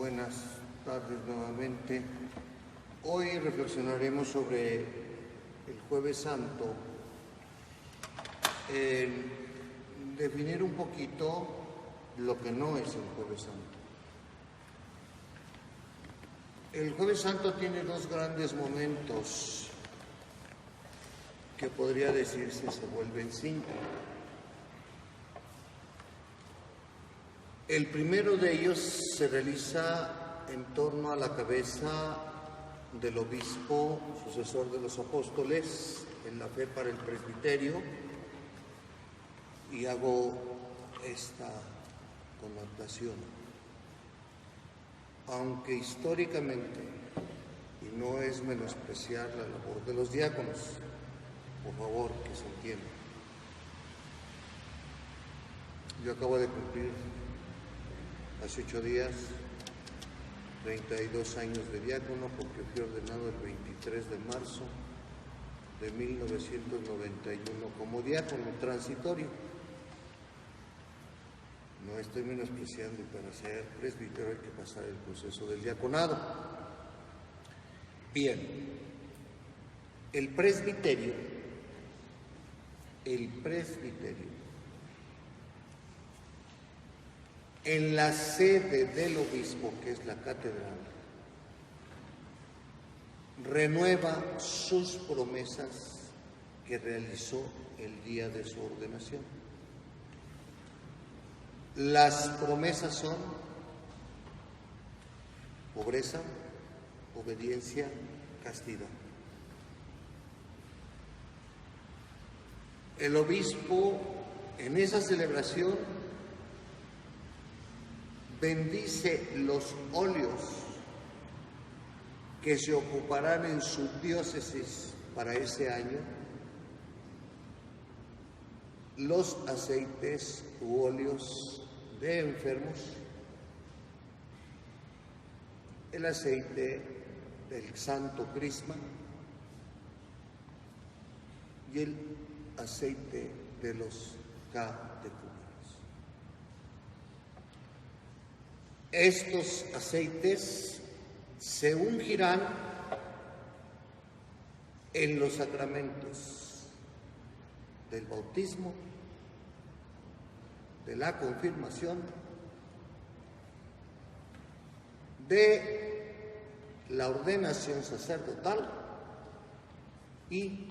Buenas tardes nuevamente. Hoy reflexionaremos sobre el Jueves Santo, definir un poquito lo que no es el Jueves Santo. El Jueves Santo tiene dos grandes momentos que podría decirse se vuelven cinco. El primero de ellos se realiza en torno a la cabeza del obispo, sucesor de los apóstoles, en la fe para el presbiterio, y hago esta connotación. Aunque históricamente, y no es menospreciar la labor de los diáconos, por favor, que se entienda. Yo acabo de cumplir hace 8 días 32 años de diácono, porque fui ordenado el 23 de marzo de 1991 como diácono transitorio. No estoy menospreciando, y para ser presbítero hay que pasar el proceso del diaconado. Bien, el presbiterio, en la sede del obispo, que es la catedral, renueva sus promesas que realizó el día de su ordenación. Las promesas son pobreza, obediencia, castidad. El obispo, en esa celebración, bendice los óleos que se ocuparán en su diócesis para ese año, los aceites u óleos de enfermos, el aceite del Santo Crisma y el aceite de los catecúmenos. Estos aceites se ungirán en los sacramentos del bautismo, de la confirmación, de la ordenación sacerdotal y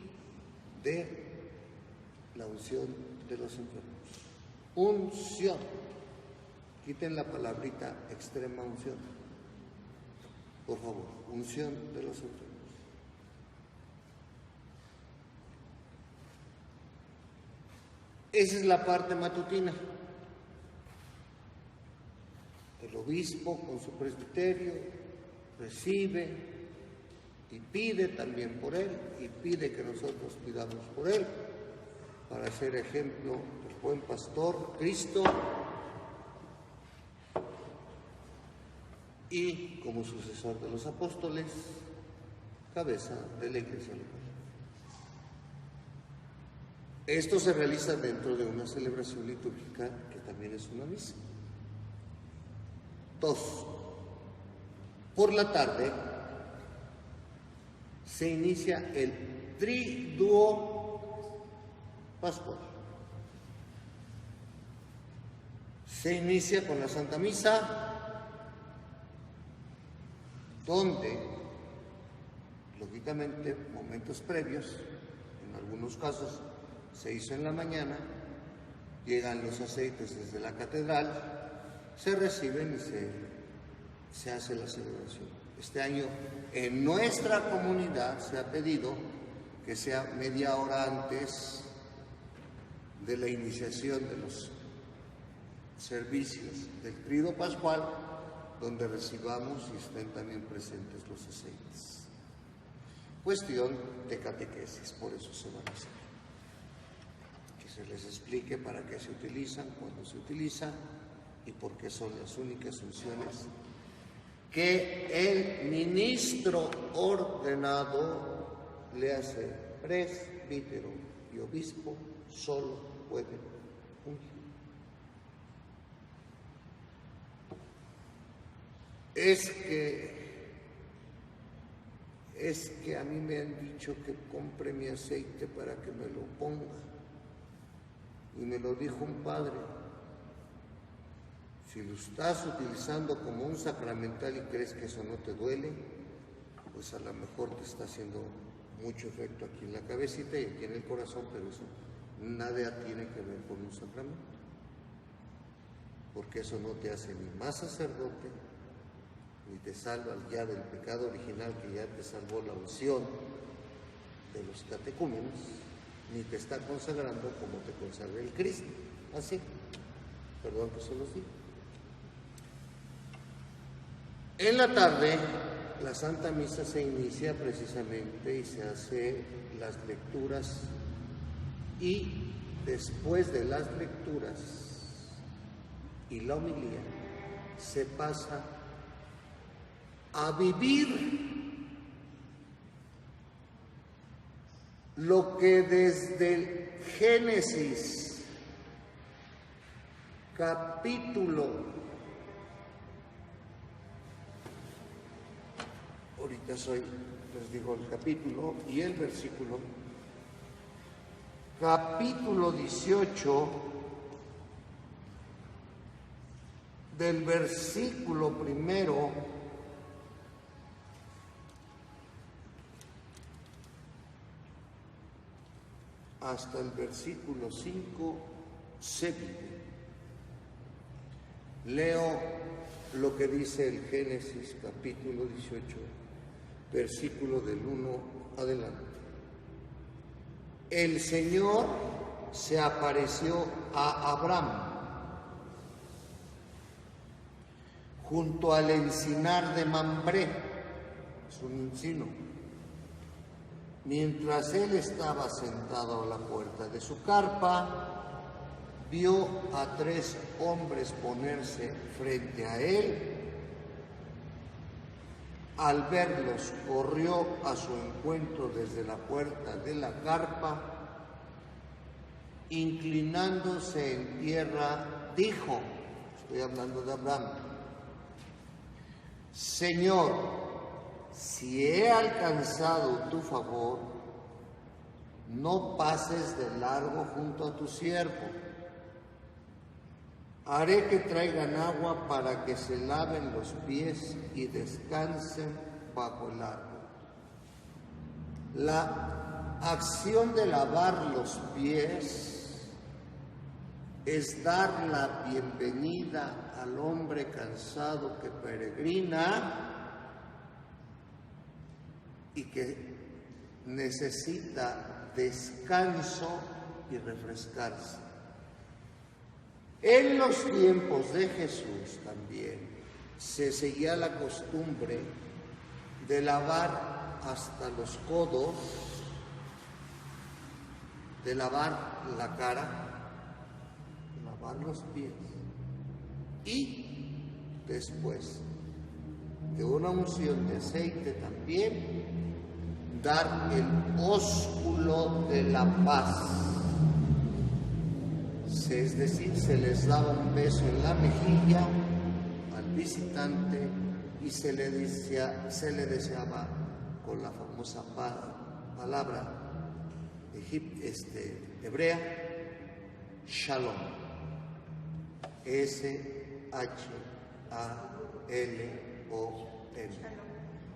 de la unción de los enfermos. Unción. Quiten la palabrita extrema unción. Por favor, unción de los enfermos. Esa es la parte matutina. El obispo con su presbiterio recibe y pide también por él, y pide que nosotros pidamos por él, para ser ejemplo del buen pastor Cristo, y como sucesor de los apóstoles, cabeza de la Iglesia local. Esto se realiza dentro de una celebración litúrgica que también es una misa. 2. Por la tarde se inicia el triduo pascual. Se inicia con la Santa Misa, donde, lógicamente, momentos previos, en algunos casos se hizo en la mañana, llegan los aceites desde la catedral, se reciben y se hace la celebración. Este año, en nuestra comunidad, se ha pedido que sea media hora antes de la iniciación de los servicios del Triduo Pascual, donde recibamos y estén también presentes los aceites. Cuestión de catequesis, por eso se van a hacer. Que se les explique para qué se utilizan, cuándo se utilizan y por qué son las únicas unciones que el ministro ordenado, le hace presbítero y obispo, solo pueden ungir. es que a mí me han dicho que compre mi aceite para que me lo ponga. Y me lo dijo un padre. Si lo estás utilizando como un sacramental y crees que eso no te duele, pues a lo mejor te está haciendo mucho efecto aquí en la cabecita y aquí en el corazón, pero eso nada tiene que ver con un sacramento. Porque eso no te hace ni más sacerdote, ni te salva ya del pecado original que ya te salvó la unción de los catecúmenos, ni te está consagrando como te consagra el Cristo. Así, perdón que se los diga. En la tarde, la Santa Misa se inicia precisamente y se hace las lecturas, y después de las lecturas y la homilía se pasa a vivir lo que desde el Génesis capítulo, ahorita les digo el capítulo y el versículo, capítulo 18, del versículo primero hasta el versículo 5 se vive. Leo lo que dice el Génesis capítulo 18, versículo del 1 adelante. El Señor se apareció a Abraham junto al encinar de Mambré, es un encino, mientras él estaba sentado a la puerta de su carpa. Vio a 3 hombres ponerse frente a él. Al verlos, corrió a su encuentro desde la puerta de la carpa. Inclinándose en tierra, dijo, estoy hablando de Abraham: Señor, si he alcanzado tu favor, no pases de largo junto a tu siervo. Haré que traigan agua para que se laven los pies y descansen bajo el árbol. La acción de lavar los pies es dar la bienvenida al hombre cansado que peregrina y que necesita descanso y refrescarse. En los tiempos de Jesús también se seguía la costumbre de lavar hasta los codos, de lavar la cara, lavar los pies y después de una unción de aceite también dar el ósculo de la paz. Es decir, se les daba un beso en la mejilla al visitante y se le deseaba con la famosa palabra hebrea, Shalom, S-H-A-L-O-M,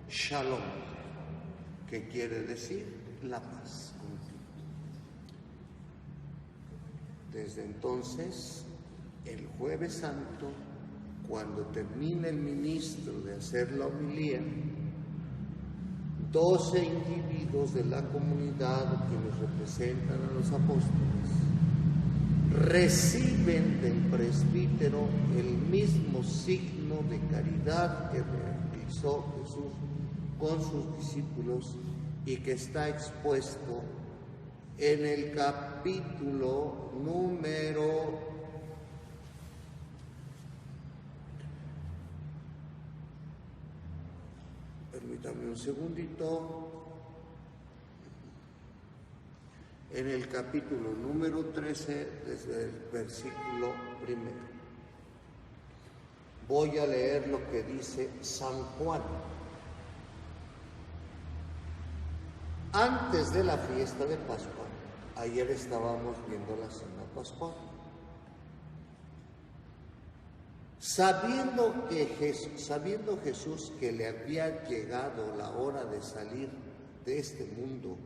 Shalom, que quiere decir la paz. Desde entonces, el Jueves Santo, cuando termina el ministro de hacer la homilía, 12 individuos de la comunidad, quienes representan a los apóstoles, reciben del presbítero el mismo signo de caridad que realizó Jesús con sus discípulos y que está expuesto en el capítulo número 13, desde el versículo 1. Voy a leer lo que dice San Juan. Antes de la fiesta de Pascua, ayer estábamos viendo la cena pascual. Sabiendo Jesús que le había llegado la hora de salir de este mundo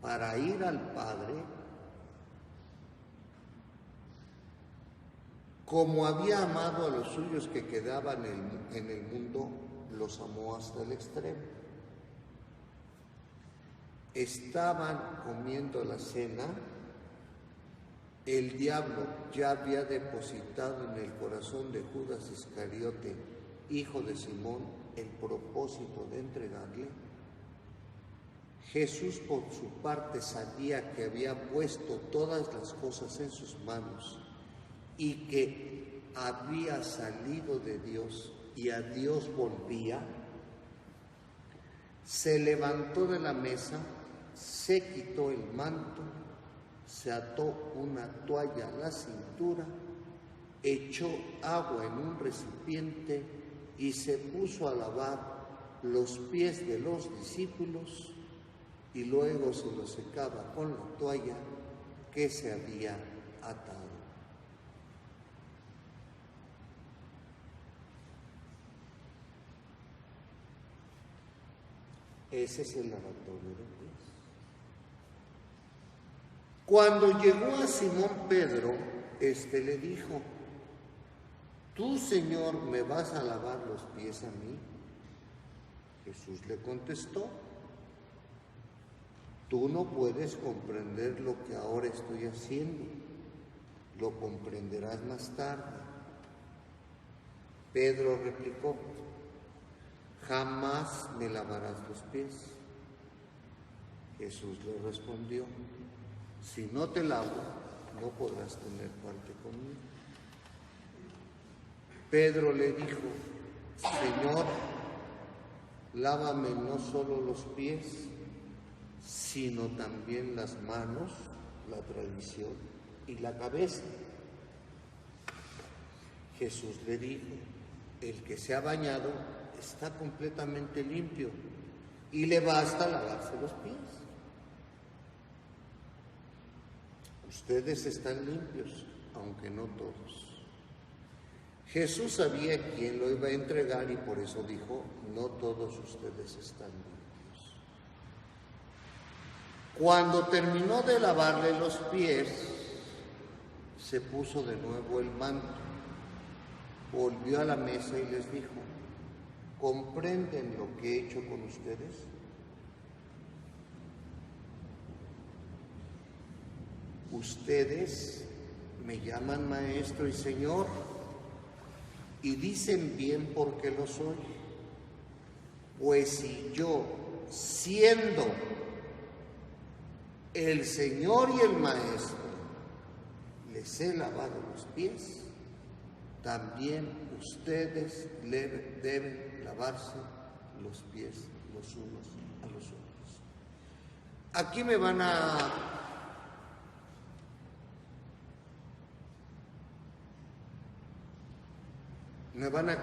para ir al Padre, como había amado a los suyos que quedaban en el mundo, los amó hasta el extremo. Estaban comiendo la cena, el diablo ya había depositado en el corazón de Judas Iscariote, hijo de Simón, el propósito de entregarle. Jesús, por su parte, sabía que había puesto todas las cosas en sus manos y que había salido de Dios y a Dios volvía. Se levantó de la mesa, se quitó el manto, se ató una toalla a la cintura, echó agua en un recipiente y se puso a lavar los pies de los discípulos y luego se los secaba con la toalla que se había atado. Ese es el lavatorio de pies. Cuando llegó a Simón Pedro, le dijo: ¿Tú, Señor, me vas a lavar los pies a mí? Jesús le contestó: Tú no puedes comprender lo que ahora estoy haciendo, lo comprenderás más tarde. Pedro replicó: Jamás me lavarás los pies. Jesús le respondió: Si no te lavo, no podrás tener parte conmigo. Pedro le dijo: Señor, lávame no solo los pies, sino también las manos, la tradición, y la cabeza. Jesús le dijo: El que se ha bañado está completamente limpio y le basta lavarse los pies. Ustedes están limpios, aunque no todos. Jesús sabía quién lo iba a entregar y por eso dijo: No todos ustedes están limpios. Cuando terminó de lavarle los pies, se puso de nuevo el manto, volvió a la mesa y les dijo: ¿Comprenden lo que he hecho con ustedes? Ustedes me llaman maestro y señor y dicen bien porque lo soy. Pues si yo, siendo el señor y el maestro, les he lavado los pies, también ustedes deben lavarse los pies los unos a los otros. Aquí me van a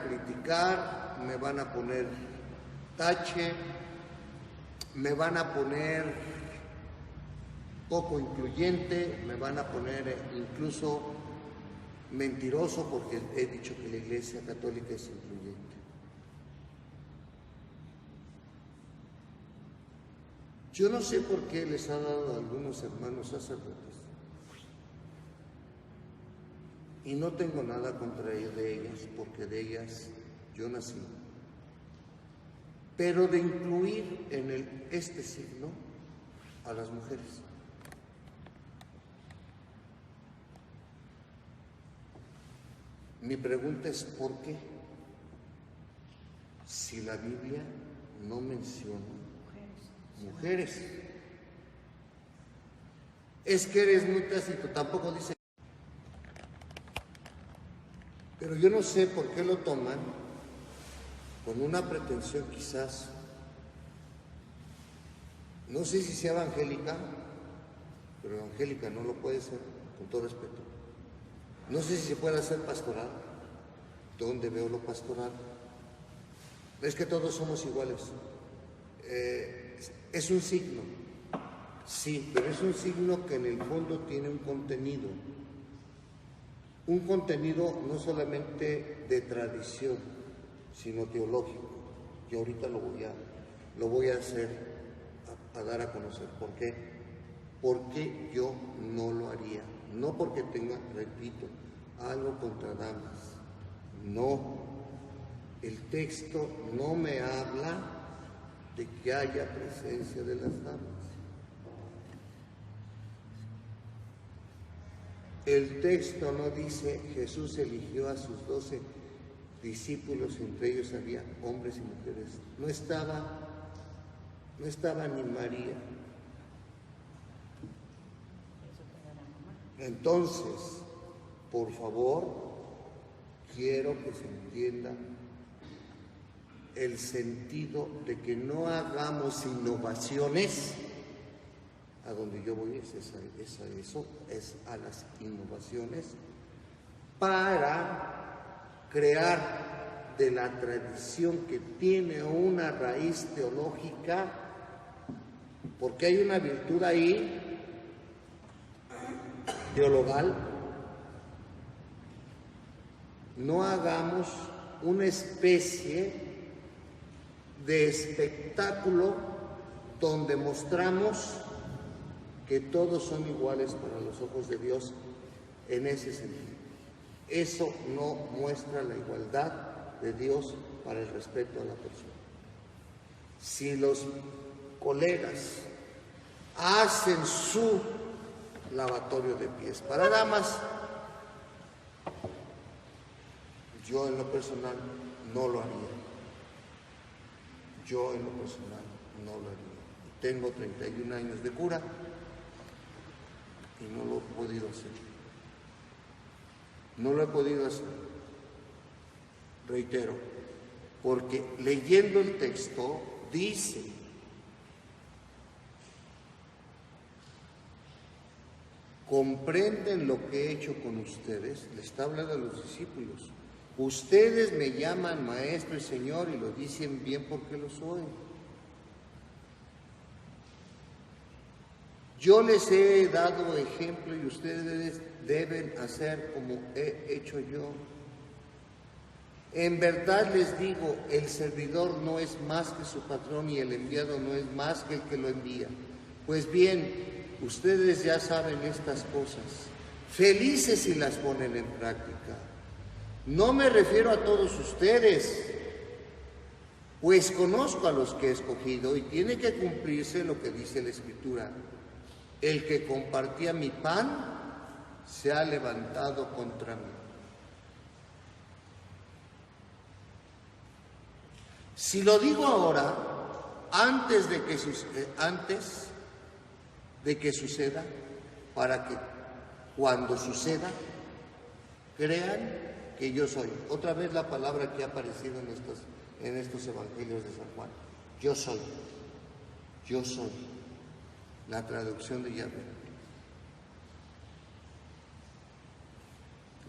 criticar, me van a poner tache, me van a poner poco incluyente, me van a poner incluso mentiroso porque he dicho que la Iglesia Católica es incluyente. Yo no sé por qué les ha dado a algunos hermanos sacerdotes. Y no tengo nada contra de ellas, porque de ellas yo nací. Pero de incluir en este signo a las mujeres. Mi pregunta es: ¿por qué? Si la Biblia no menciona mujeres. Es que eres muy tácito, tampoco dice. Pero yo no sé por qué lo toman con una pretensión quizás, no sé si sea evangélica, pero evangélica no lo puede ser, con todo respeto. No sé si se puede hacer pastoral, ¿Dónde veo lo pastoral? Es que todos somos iguales. Es un signo, sí, pero es un signo que en el fondo tiene un contenido no solamente de tradición, sino teológico. Y ahorita lo voy a hacer, a dar a conocer. ¿Por qué? Porque yo no lo haría. No porque tenga, repito, algo contra damas. No. El texto no me habla de que haya presencia de las damas. El texto no dice Jesús eligió a sus 12 discípulos, entre ellos había hombres y mujeres. No estaba ni María. Entonces, por favor, quiero que se entienda el sentido de que no hagamos innovaciones. A donde yo voy es a las innovaciones para crear de la tradición que tiene una raíz teológica, porque hay una virtud ahí teologal. No hagamos una especie de espectáculo donde mostramos que todos son iguales para los ojos de Dios en ese sentido. Eso no muestra la igualdad de Dios para el respeto a la persona. Si los colegas hacen su lavatorio de pies para damas, yo en lo personal no lo haría. Yo en lo personal no lo haría. Tengo 31 años de cura y no lo he podido hacer. No lo he podido hacer. Reitero, porque leyendo el texto dice: ¿comprenden lo que he hecho con ustedes? Le está hablando a los discípulos. Ustedes me llaman maestro y señor y lo dicen bien porque lo soy. Yo les he dado ejemplo y ustedes deben hacer como he hecho yo. En verdad les digo, el servidor no es más que su patrón y el enviado no es más que el que lo envía. Pues bien, ustedes ya saben estas cosas. Felices si las ponen en práctica. No me refiero a todos ustedes, pues conozco a los que he escogido y tiene que cumplirse lo que dice la Escritura. El que compartía mi pan se ha levantado contra mí. Si lo digo ahora, antes de que suceda, para que cuando suceda, crean que yo soy. Otra vez la palabra que ha aparecido en estos evangelios de San Juan. Yo soy. Yo soy. La traducción de Yahvé.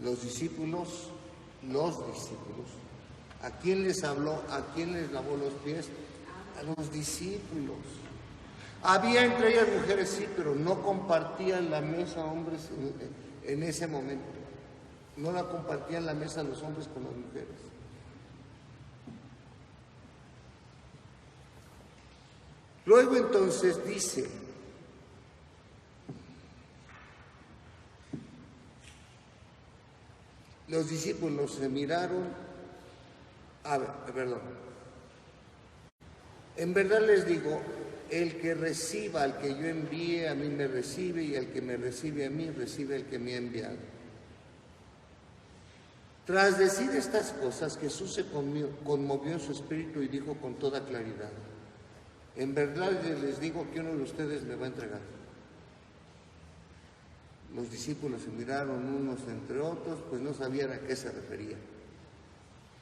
Los discípulos, ¿a quién les habló? ¿A quién les lavó los pies? A los discípulos. Había entre ellas mujeres, sí, pero no compartían la mesa hombres en ese momento. No la compartían la mesa los hombres con las mujeres. Luego entonces dice: los discípulos se miraron, en verdad les digo, el que reciba al que yo envíe, a mí me recibe, y el que me recibe a mí, recibe al que me ha enviado. Tras decir estas cosas, Jesús se conmovió en su espíritu y dijo con toda claridad: en verdad les digo que uno de ustedes me va a entregar. Los discípulos se miraron unos entre otros, pues no sabían a qué se refería.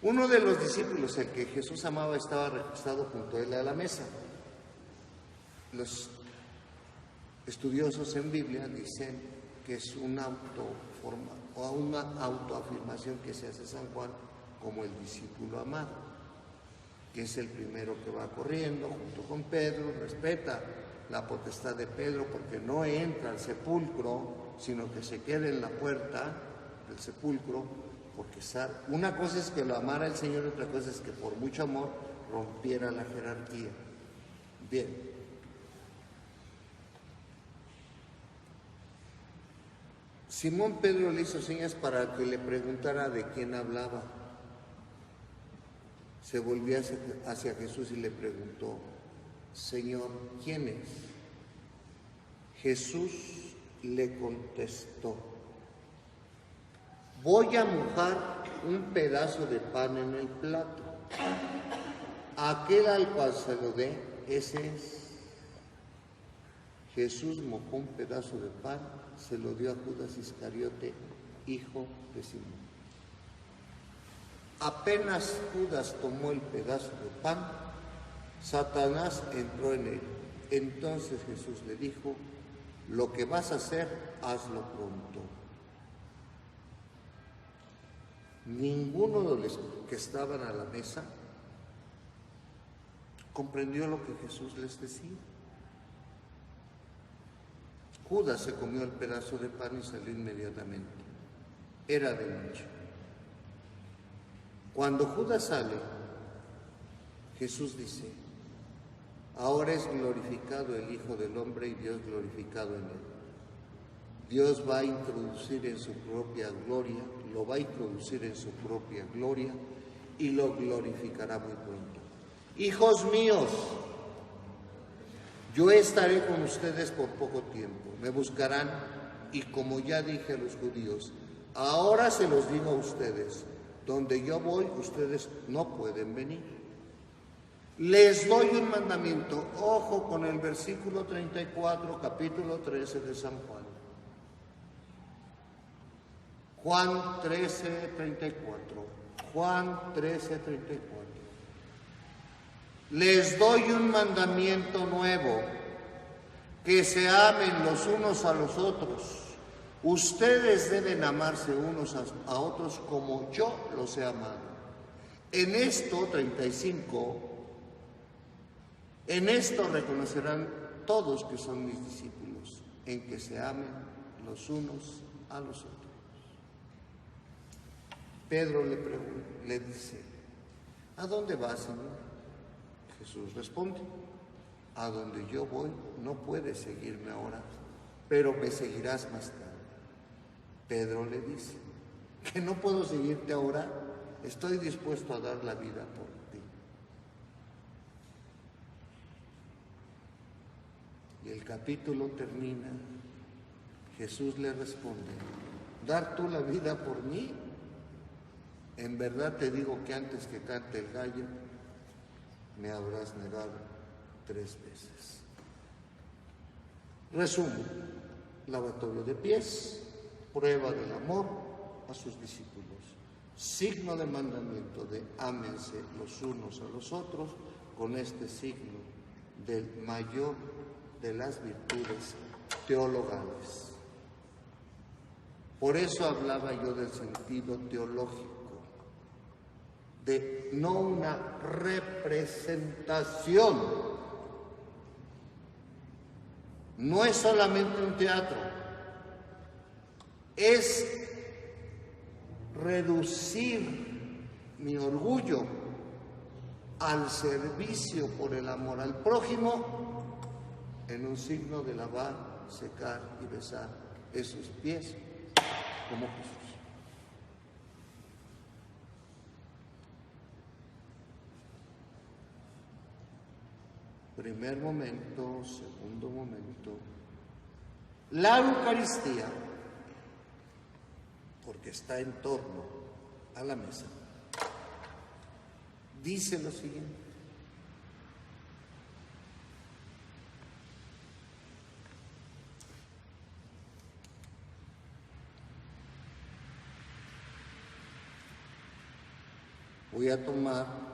Uno de los discípulos, el que Jesús amaba, estaba recostado junto a él a la mesa. Los estudiosos en Biblia dicen que es una autoafirmación que se hace San Juan, como el discípulo amado, que es el primero que va corriendo junto con Pedro, respeta la potestad de Pedro porque no entra al sepulcro, sino que se queda en la puerta del sepulcro, porque una cosa es que lo amara el Señor, otra cosa es que por mucho amor rompiera la jerarquía. Bien. Simón Pedro le hizo señas para que le preguntara de quién hablaba. Se volvió hacia Jesús y le preguntó: Señor, ¿quién es? Jesús le contestó: voy a mojar un pedazo de pan en el plato. Aquel al cual se lo dé, ese es. Jesús mojó un pedazo de pan, se lo dio a Judas Iscariote, hijo de Simón. Apenas Judas tomó el pedazo de pan, Satanás entró en él. Entonces Jesús le dijo: lo que vas a hacer, hazlo pronto. Ninguno de los que estaban a la mesa comprendió lo que Jesús les decía. Judas se comió el pedazo de pan y salió inmediatamente. Era de noche. Cuando Judas sale, Jesús dice: ahora es glorificado el Hijo del Hombre y Dios glorificado en él. Dios va a introducir en su propia gloria, lo va a introducir en su propia gloria y lo glorificará muy pronto. Hijos míos, yo estaré con ustedes por poco tiempo. Me buscarán y, como ya dije a los judíos, ahora se los digo a ustedes: donde yo voy, ustedes no pueden venir. Les doy un mandamiento. Ojo con el versículo 34, capítulo 13 de San Juan. Juan 13, 34. Juan 13, 34. Les doy un mandamiento nuevo: que se amen los unos a los otros. Ustedes deben amarse unos a otros como yo los he amado. En esto, 35, en esto reconocerán todos que son mis discípulos, en que se amen los unos a los otros. Pedro le dice: ¿a dónde vas, Señor? Jesús responde: a donde yo voy no puedes seguirme ahora, pero me seguirás más tarde. Pedro le dice: que no puedo seguirte ahora, estoy dispuesto a dar la vida por ti. Y el capítulo termina. Jesús le responde: ¿dar tú la vida por mí? En verdad te digo que antes que cante el gallo, me habrás negado 3 veces. Resumo: lavatorio de pies, prueba del amor a sus discípulos, signo de mandamiento de ámense los unos a los otros, con este signo del mayor de las virtudes teologales. Por eso hablaba yo del sentido teológico, de no una representación. No es solamente un teatro, es reducir mi orgullo al servicio por el amor al prójimo en un signo de lavar, secar y besar esos pies como Jesús. Primer momento, segundo momento, la Eucaristía, porque está en torno a la mesa, dice lo siguiente: voy a tomar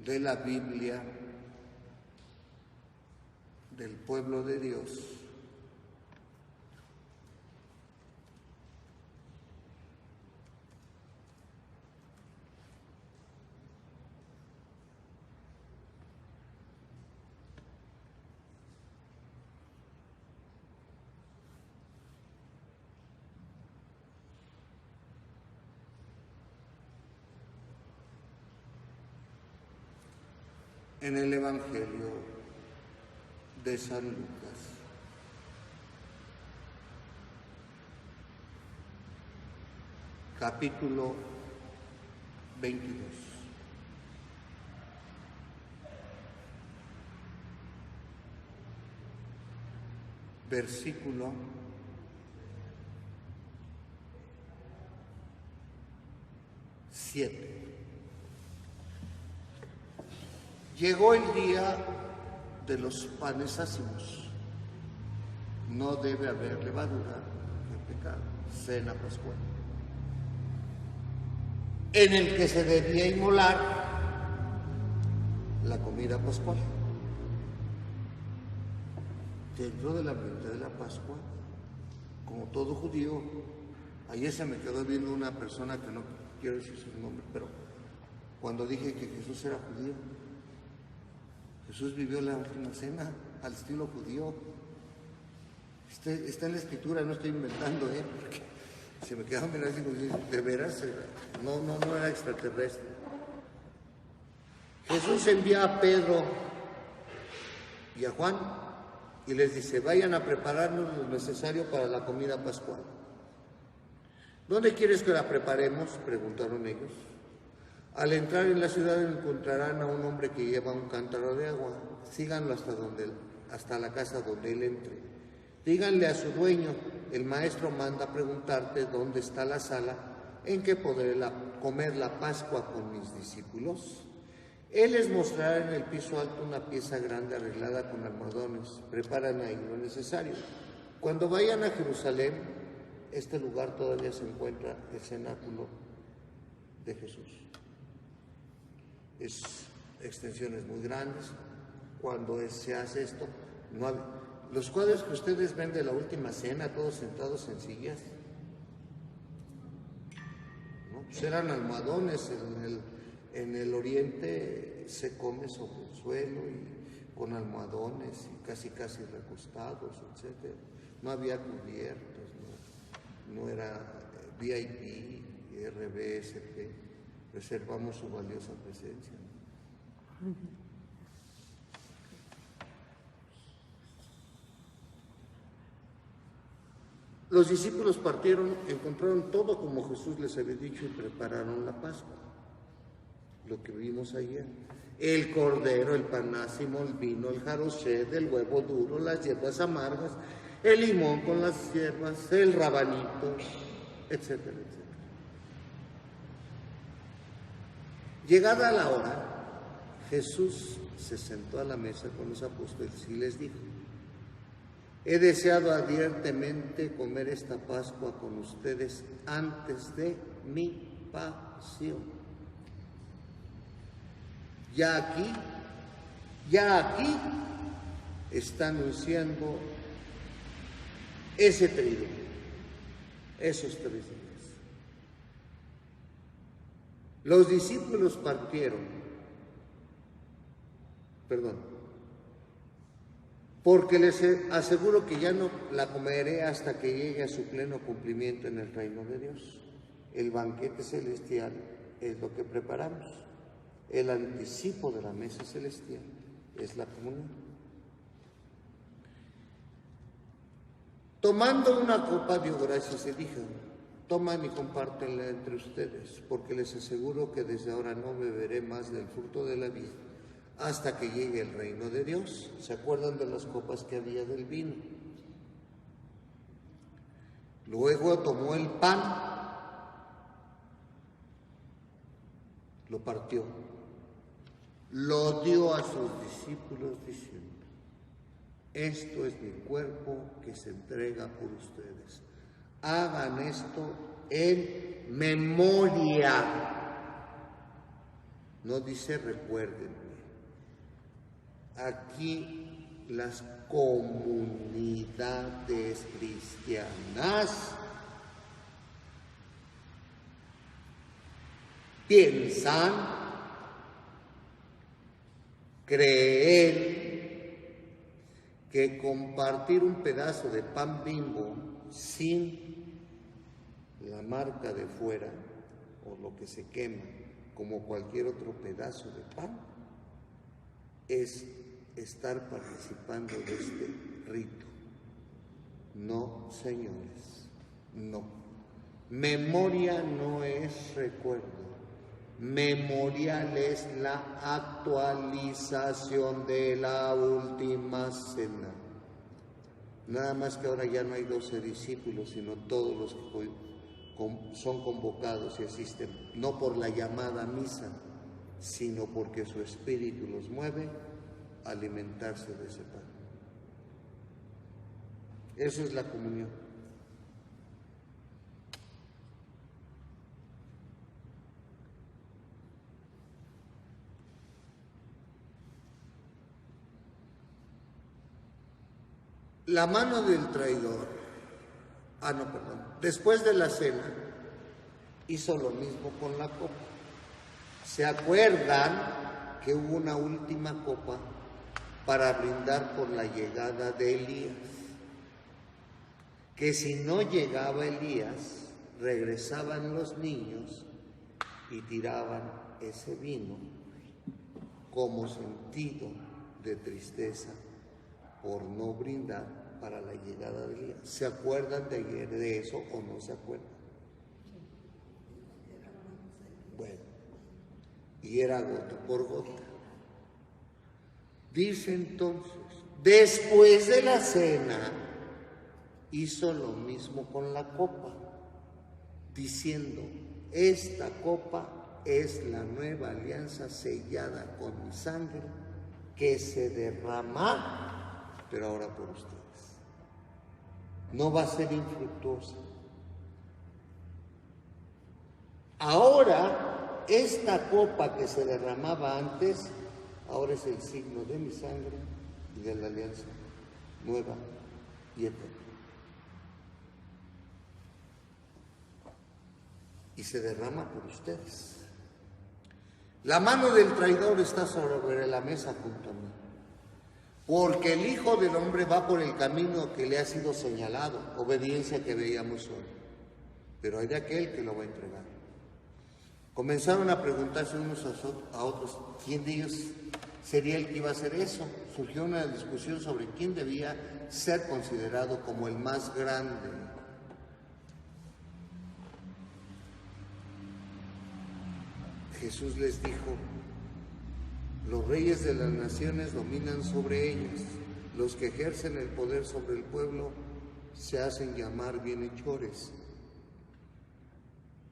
de la Biblia del pueblo de Dios en el Evangelio de San Lucas, capítulo 22. Versículo 7. Llegó el día de los panes ácimos. No debe haber levadura de pecado. Cena pascual. En el que se debía inmolar la comida pascual. Dentro del ambiente de la Pascua, como todo judío, ayer se me quedó viendo una persona que no quiero decir su nombre, pero cuando dije que Jesús era judío, Jesús vivió la última cena al estilo judío. Está en la Escritura, no estoy inventando, porque se me quedó mirando y digo, de veras, no era extraterrestre. Jesús envía a Pedro y a Juan y les dice, vayan a prepararnos lo necesario para la comida pascual. ¿Dónde quieres que la preparemos?, preguntaron ellos. Al entrar en la ciudad encontrarán a un hombre que lleva un cántaro de agua. Síganlo hasta la casa donde él entre. Díganle a su dueño, el maestro manda preguntarte dónde está la sala en que podré comer la Pascua con mis discípulos. Él les mostrará en el piso alto una pieza grande arreglada con almohadones. Preparan ahí lo necesario. Cuando vayan a Jerusalén, este lugar todavía se encuentra el cenáculo de Jesús. Es extensiones muy grandes. Cuando se hace esto, no hay... Los cuadros que ustedes ven de la última cena, todos sentados en sillas, ¿no? Pues eran almohadones. En el oriente se come sobre el suelo y con almohadones y casi recostados, etc. No había cubiertos, no era VIP, RBSP. Reservamos su valiosa presencia. Los discípulos partieron, encontraron todo como Jesús les había dicho y prepararon la Pascua. Lo que vimos ayer: el cordero, el pan ácimo, el vino, el jaroshet, el huevo duro, las hierbas amargas, el limón con las hierbas, el rabanito, etcétera, etcétera. Llegada la hora, Jesús se sentó a la mesa con los apóstoles y les dijo: he deseado ardientemente comer esta Pascua con ustedes antes de mi pasión. Ya aquí está anunciando ese periodo, esos 3 días. Los discípulos partieron, porque les aseguro que ya no la comeré hasta que llegue a su pleno cumplimiento en el reino de Dios. El banquete celestial es lo que preparamos. El anticipo de la mesa celestial es la comunión. Tomando una copa dio gracias y dijo: toman y compártenla entre ustedes, porque les aseguro que desde ahora no beberé más del fruto de la vid hasta que llegue el reino de Dios. ¿Se acuerdan de las copas que había del vino? Luego tomó el pan, lo partió, lo dio a sus discípulos diciendo: esto es mi cuerpo que se entrega por ustedes. Hagan esto en memoria no dice recuérdenme. Aquí las comunidades cristianas piensan, creen que compartir un pedazo de pan Bimbo sin la marca de fuera o lo que se quema, como cualquier otro pedazo de pan, es estar participando de este rito. No, señores, no. Memoria no es recuerdo. Memorial es la actualización de la última cena. Nada más que ahora ya no hay 12 discípulos, sino todos los que son convocados y asisten, no por la llamada misa, sino porque su espíritu los mueve a alimentarse de ese pan. Eso es la comunión. La mano del traidor, después de la cena, hizo lo mismo con la copa. ¿Se acuerdan que hubo una última copa para brindar por la llegada de Elías? Que si no llegaba Elías, regresaban los niños y tiraban ese vino como sentido de tristeza por no brindar para la llegada de Elías. ¿Se acuerdan de ayer de eso o no se acuerdan? Bueno, y era gota por gota. Dice entonces, después de la cena, hizo lo mismo con la copa, diciendo, esta copa es la nueva alianza sellada con mi sangre, que se derrama, pero ahora por ustedes. No va a ser infructuosa. Ahora, esta copa que se derramaba antes, ahora es el signo de mi sangre y de la alianza nueva y eterna. Y se derrama por ustedes. La mano del traidor está sobre la mesa junto a mí, porque el Hijo del Hombre va por el camino que le ha sido señalado, obediencia que veíamos hoy, pero hay de aquel que lo va a entregar. Comenzaron a preguntarse unos a otros quién de ellos sería el que iba a hacer eso. Surgió una discusión sobre quién debía ser considerado como el más grande. Jesús les dijo, los reyes de las naciones dominan sobre ellas, los que ejercen el poder sobre el pueblo se hacen llamar bienhechores.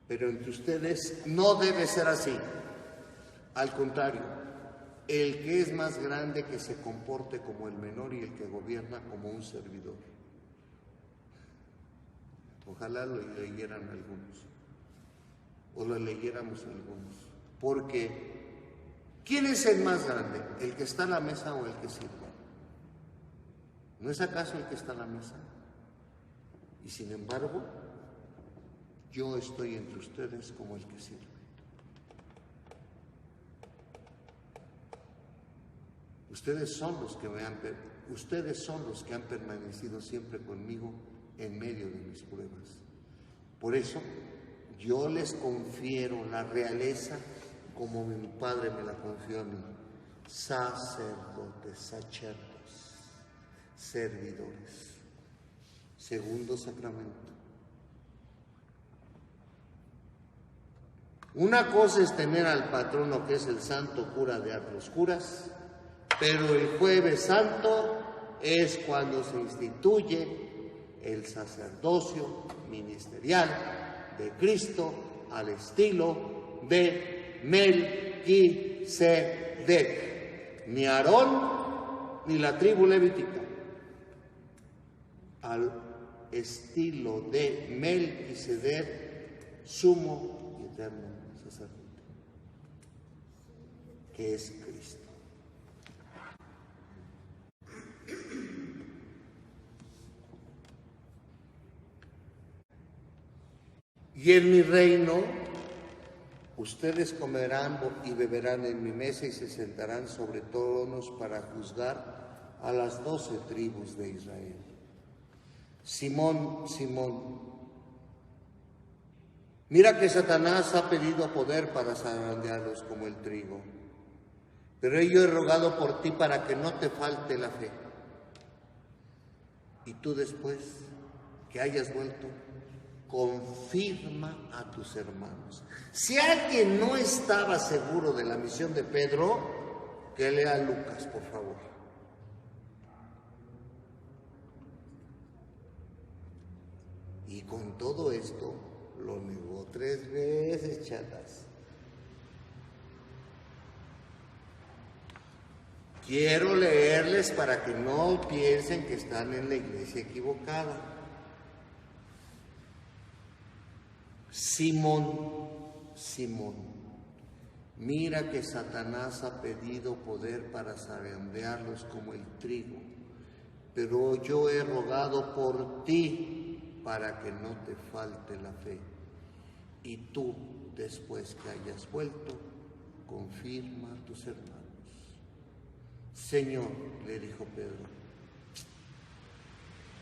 Pero entre ustedes no debe ser así. Al contrario, el que es más grande que se comporte como el menor y el que gobierna como un servidor. Ojalá lo leyeran algunos, o lo leyéramos algunos. Porque, ¿quién es el más grande? ¿El que está a la mesa o el que sirve? ¿No es acaso el que está a la mesa? Y sin embargo, yo estoy entre ustedes como el que sirve. Ustedes son los que han permanecido siempre conmigo en medio de mis pruebas. Por eso, yo les confiero la realeza como mi Padre me la confió a mí, sacerdotes, sacerdos, servidores. Segundo sacramento. Una cosa es tener al patrono que es el santo cura de los curas, pero el Jueves Santo es cuando se instituye el sacerdocio ministerial de Cristo al estilo de Melquisedec, ni Aarón ni la tribu levítica, al estilo de Melquisedec, sumo y eterno sacerdote. que es Cristo. Y en mi reino ustedes comerán y beberán en mi mesa y se sentarán sobre tronos para juzgar a las 12 tribus de Israel. Simón, Simón, mira que Satanás ha pedido poder para zarandearlos como el trigo, pero yo he rogado por ti para que no te falte la fe. Y tú después que hayas vuelto, confirma a tus hermanos. Si alguien no estaba seguro de la misión de Pedro, que lea Lucas, por favor. Y con todo esto, lo negó 3 veces, chatas. Quiero leerles para que no piensen que están en la iglesia equivocada. Simón, Simón, mira que Satanás ha pedido poder para zarandearlos como el trigo, pero yo he rogado por ti para que no te falte la fe. Y tú, después que hayas vuelto, confirma a tus hermanos. Señor, le dijo Pedro,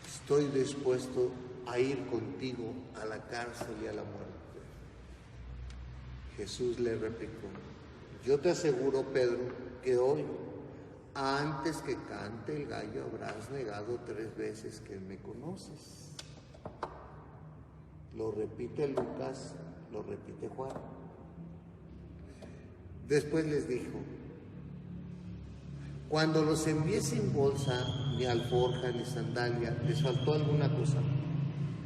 estoy dispuesto a ir contigo a la cárcel y a la muerte. Jesús le replicó, yo te aseguro, Pedro, que hoy, antes que cante el gallo, habrás negado 3 veces que me conoces. Lo repite Lucas, lo repite Juan. Después les dijo, cuando los envié sin bolsa, ni alforja, ni sandalia, ¿les faltó alguna cosa?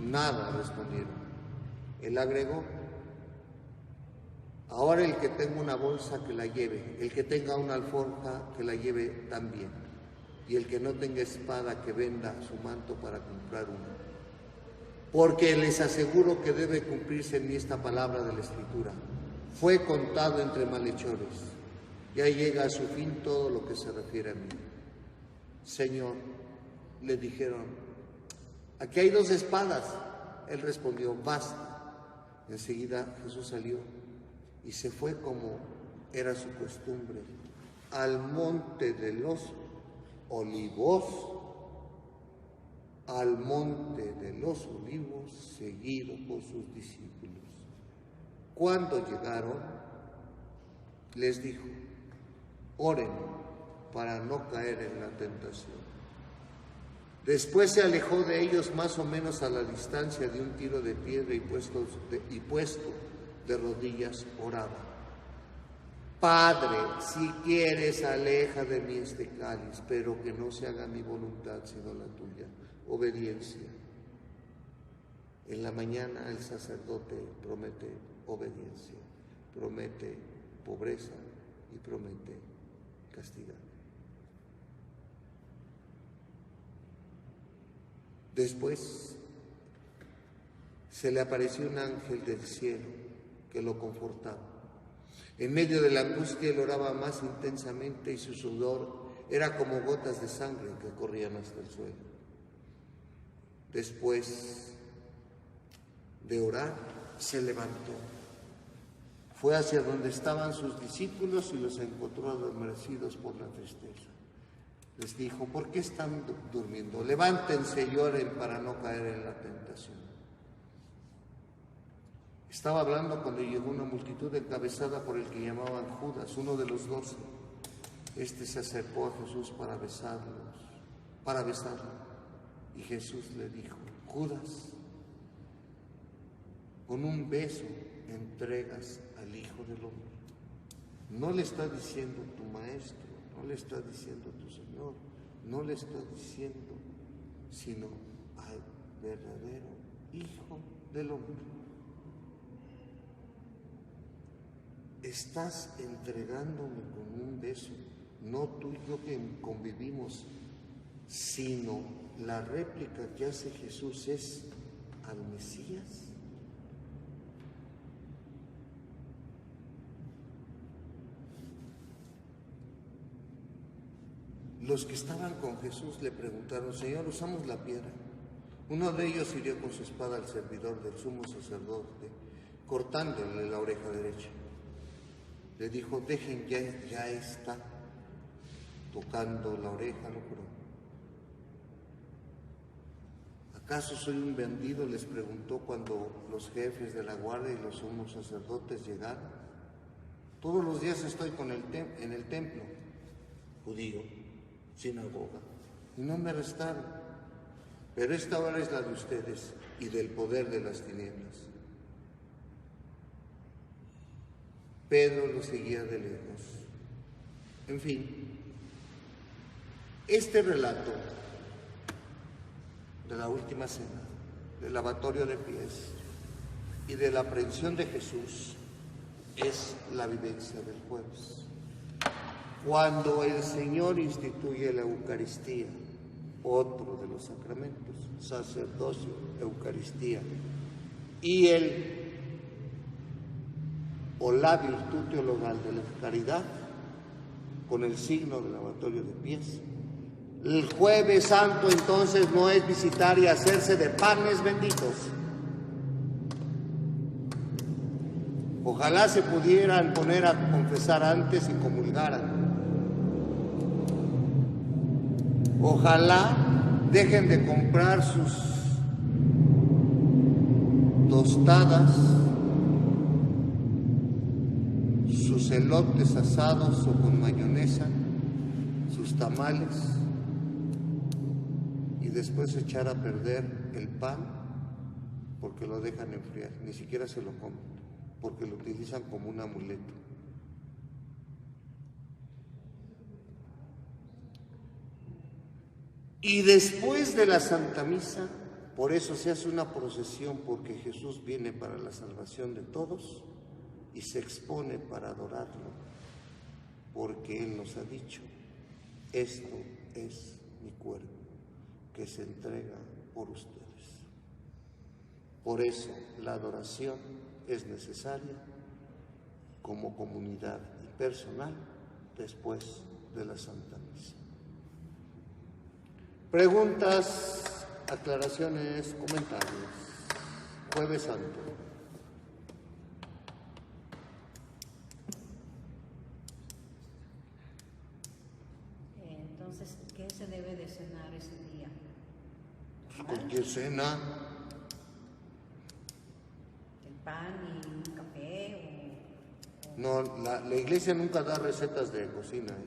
Nada, respondieron. Él agregó, ahora el que tenga una bolsa que la lleve, el que tenga una alforja que la lleve también, y el que no tenga espada que venda su manto para comprar una. Porque les aseguro que debe cumplirse en mí esta palabra de la Escritura. Fue contado entre malhechores. Ya llega a su fin todo lo que se refiere a mí. Señor, le dijeron, aquí hay 2 espadas. Él respondió, basta. Enseguida Jesús salió y se fue como era su costumbre, al monte de los olivos, seguido por sus discípulos. Cuando llegaron, les dijo, oren para no caer en la tentación. Después se alejó de ellos más o menos a la distancia de un tiro de piedra y puesto de rodillas oraba. Padre, si quieres, aleja de mí este cáliz, pero que no se haga mi voluntad sino la tuya. Obediencia. En la mañana el sacerdote promete obediencia, promete pobreza y promete castigar. Después se le apareció un ángel del cielo que lo confortaba. En medio de la angustia él oraba más intensamente y su sudor era como gotas de sangre que corrían hasta el suelo. Después de orar, se levantó. Fue hacia donde estaban sus discípulos y los encontró adormecidos por la tristeza. Les dijo, ¿por qué están durmiendo? Levántense y oren para no caer en la tentación. Estaba hablando cuando llegó una multitud encabezada por el que llamaban Judas, uno de los 12. Este se acercó a Jesús para besarlo. Y Jesús le dijo, Judas, con un beso entregas al Hijo del Hombre. No le está diciendo tu maestro, no le está diciendo tu Señor, no le está diciendo, sino al verdadero Hijo del Hombre. Estás entregándome con un beso, no tú y yo que convivimos, sino la réplica que hace Jesús es al Mesías. los que estaban con Jesús le preguntaron: Señor, ¿usamos la piedra? Uno de ellos hirió con su espada al servidor del sumo sacerdote, cortándole la oreja derecha. Le dijo: dejen, ya está, tocando la oreja, lo curó. ¿Acaso soy un bandido?, les preguntó cuando los jefes de la guardia y los sumos sacerdotes llegaron. Todos los días estoy en el templo judío, sinagoga, y no me arrestaron. Pero esta hora es la de ustedes y del poder de las tinieblas. Pedro lo seguía de lejos. En fin, este relato de la última cena, del lavatorio de pies y de la aprehensión de Jesús es la vivencia del jueves. Cuando el Señor instituye la Eucaristía, otro de los sacramentos, sacerdocio, Eucaristía, y la virtud teologal de la caridad, con el signo del lavatorio de pies. El Jueves Santo entonces no es visitar y hacerse de panes benditos. Ojalá se pudieran poner a confesar antes y comulgaran. Ojalá dejen de comprar sus tostadas, sus elotes asados o con mayonesa, sus tamales, y después echar a perder el pan porque lo dejan enfriar, ni siquiera se lo comen, porque lo utilizan como un amuleto. Y después de la Santa Misa, por eso se hace una procesión, porque Jesús viene para la salvación de todos y se expone para adorarlo, porque Él nos ha dicho: esto es mi cuerpo, que se entrega por ustedes. Por eso la adoración es necesaria como comunidad y personal después de la Santa Misa. Preguntas, aclaraciones, comentarios. Jueves Santo. Entonces, ¿qué se debe de cenar ese día? Cualquier cena. ¿El pan y un café o...? No, la iglesia nunca da recetas de cocina, ¿eh?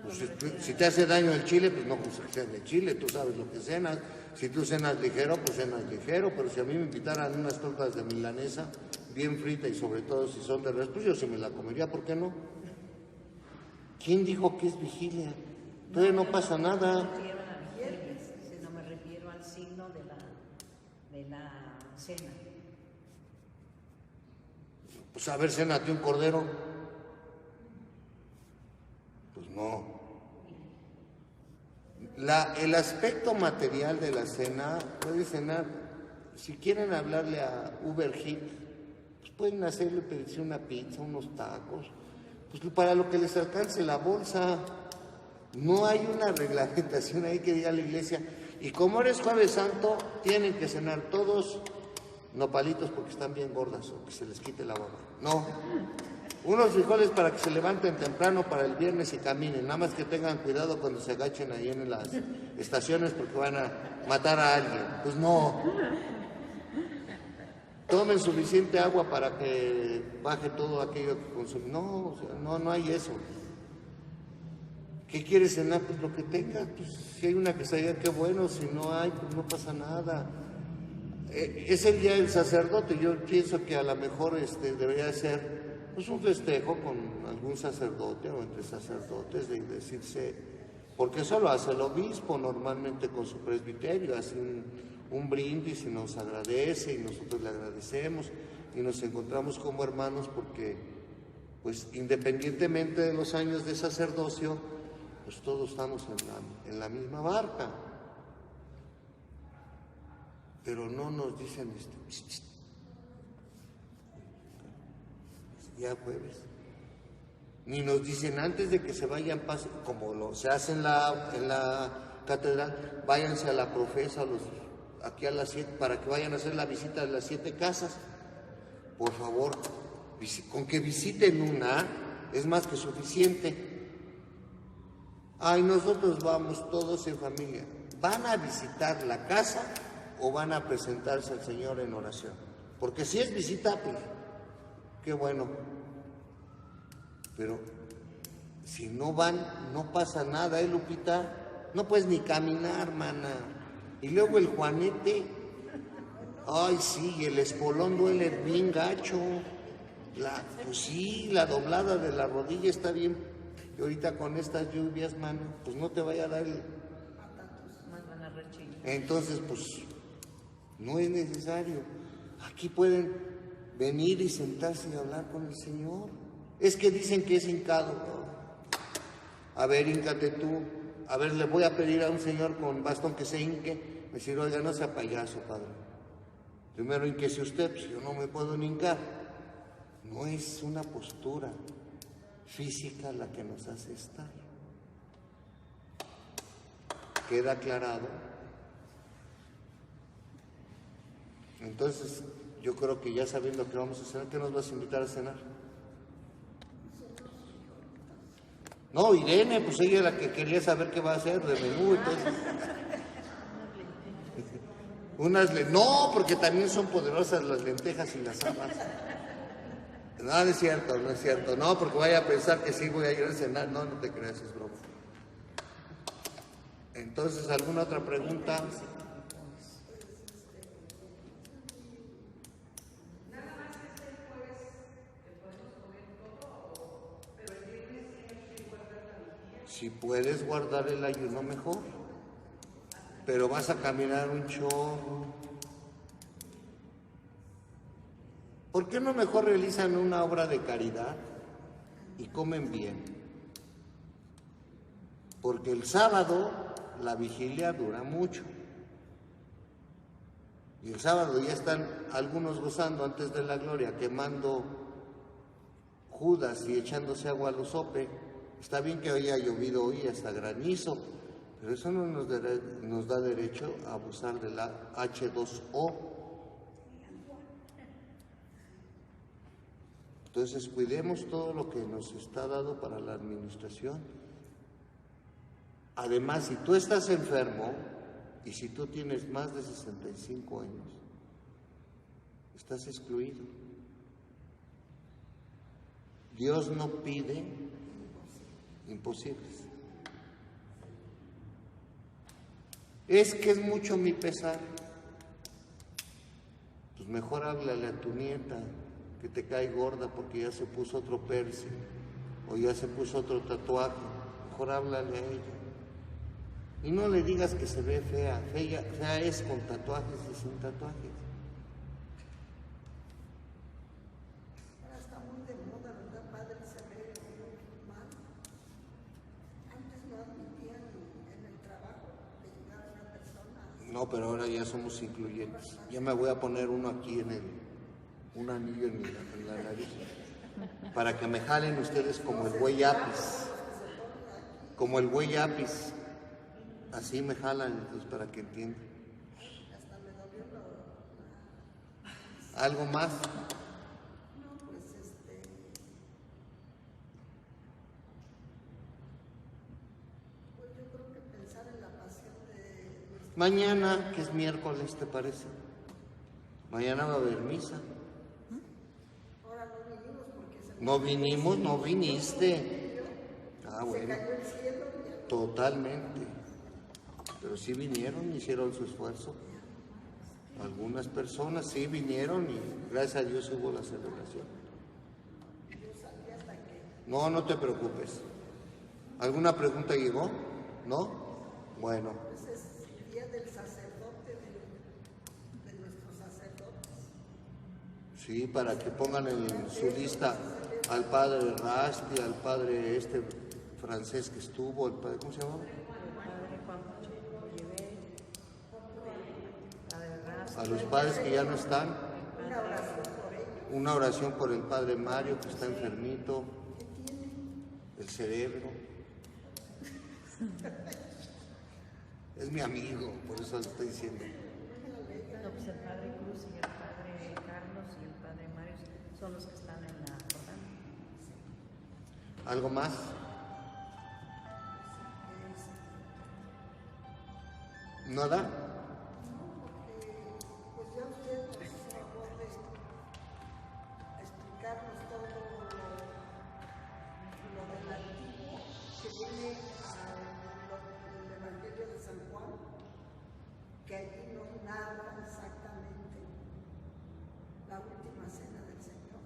Pues si te hace daño el chile, pues no cenes el chile, tú sabes lo que cenas. Si tú cenas ligero, pues cenas ligero, pero si a mí me invitaran unas tortas de milanesa bien fritas y sobre todo si son de res, pues yo sí me la comería, ¿por qué no? ¿Quién dijo que es vigilia? Todavía no pasa nada. No me refiero a la vigilia, sino me refiero al signo de la cena. Pues a ver, cénate un cordero. Pues no. El aspecto material de la cena, puede cenar, si quieren hablarle a Uber Eats, pues pueden hacerle, pedirse una pizza, unos tacos, pues para lo que les alcance la bolsa. No hay una reglamentación ahí que diga la iglesia: y como eres Jueves Santo, tienen que cenar todos nopalitos porque están bien gordas o que se les quite la baba. No. Unos frijoles para que se levanten temprano para el viernes y caminen, nada más que tengan cuidado cuando se agachen ahí en las estaciones porque van a matar a alguien. Pues no. Tomen suficiente agua para que baje todo aquello que consumen. No, o sea, no hay eso. ¿Qué quieres cenar? Pues lo que tengas. Pues si hay una quesadilla, qué bueno. Si no hay, pues no pasa nada. Es el día del sacerdote. Yo pienso que a lo mejor debería ser pues un festejo con algún sacerdote o entre sacerdotes, de decirse, porque eso lo hace el obispo normalmente con su presbiterio, hace un brindis y nos agradece y nosotros le agradecemos y nos encontramos como hermanos porque pues independientemente de los años de sacerdocio, pues todos estamos en la misma barca. Pero no nos dicen ya jueves. Ni nos dicen antes de que se vayan, como se hace en la catedral, váyanse a la profesa, aquí a las 7, para que vayan a hacer la visita de las 7 casas. Por favor, con que visiten una, es más que suficiente. Ay, nosotros vamos todos en familia. ¿Van a visitar la casa o van a presentarse al Señor en oración? Porque si es visita, pues, qué bueno. Pero si no van, no pasa nada, Lupita? No puedes ni caminar, mana. Y luego el juanete, ay, sí, el espolón duele bien gacho. Pues sí, la doblada de la rodilla está bien. Y ahorita con estas lluvias, mano, pues no te vaya a dar el... Entonces, pues, no es necesario. Aquí pueden venir y sentarse y hablar con el Señor. Es que dicen que es hincado. A ver, híncate tú. A ver, le voy a pedir a un señor con bastón que se hinque. Decir, oiga, no sea payaso, padre. Primero hinquese usted, pues yo no me puedo ni hincar. No es una postura física la que nos hace estar. ¿Queda aclarado? Entonces, yo creo que ya sabiendo que vamos a cenar, ¿qué nos vas a invitar a cenar? No, Irene, pues ella es la que quería saber qué va a hacer de menú, entonces. No, porque también son poderosas las lentejas y las habas. No, no es cierto, no es cierto. No, porque vaya a pensar que sí voy a ir a cenar. No, no te creas, es broma. Entonces, ¿alguna otra pregunta? Si puedes guardar el ayuno, mejor. Pero vas a caminar un chorro. ¿Por qué no mejor realizan una obra de caridad y comen bien? Porque el sábado la vigilia dura mucho. Y el sábado ya están algunos gozando antes de la gloria, quemando Judas y echándose agua a los sope. Está bien que haya llovido hoy hasta granizo, pero eso no nos da derecho a abusar de la H2O. Entonces cuidemos todo lo que nos está dado para la administración. Además, si tú estás enfermo y si tú tienes más de 65 años, estás excluido. Dios no pide imposibles. Es que es mucho mi pesar. Pues mejor háblale a tu nieta que te cae gorda porque ya se puso otro piercing o ya se puso otro tatuaje. Mejor háblale a ella. Y no le digas que se ve fea. Fea es con tatuajes y sin tatuajes. Ahora está muy de moda, ¿verdad, padre? Se ve mal. Antes no admitían en el trabajo de llegar a una persona. No, pero ahora ya somos incluyentes. Ya me voy a poner uno aquí un anillo en la nariz. Para que me jalen ustedes como el güey Apis. Como el güey Apis. Así me jalan, entonces, para que entiendan. ¿Algo más? No, pues pues yo creo que pensar en la pasión de nuestro... Mañana, que es miércoles, ¿te parece? Mañana va a haber misa. Ahora no vinimos porque se... No vinimos, no viniste. Ah, bueno. Se cayó el cielo y... Totalmente. Pero sí vinieron, hicieron su esfuerzo. Algunas personas sí vinieron y gracias a Dios hubo la celebración. No, no te preocupes. ¿Alguna pregunta llegó? ¿No? Bueno. Ese es el día del sacerdote, de nuestros sacerdotes. Sí, para que pongan en su lista al padre Rasti, al padre francés que estuvo, el padre, ¿cómo se llama? A los padres que ya no están. Una oración por ellos. Una oración por el padre Mario que está enfermito. cerebro. Es mi amigo, por eso lo estoy diciendo. No, pues el padre Cruz y el padre Carlos y el padre Mario son los que están en la jordana. ¿Algo más? ¿Nada? Pues ya usted nos hizo favor de explicarnos todo lo del antiguo que viene al Evangelio de San Juan, que allí nos narra exactamente la última cena del Señor.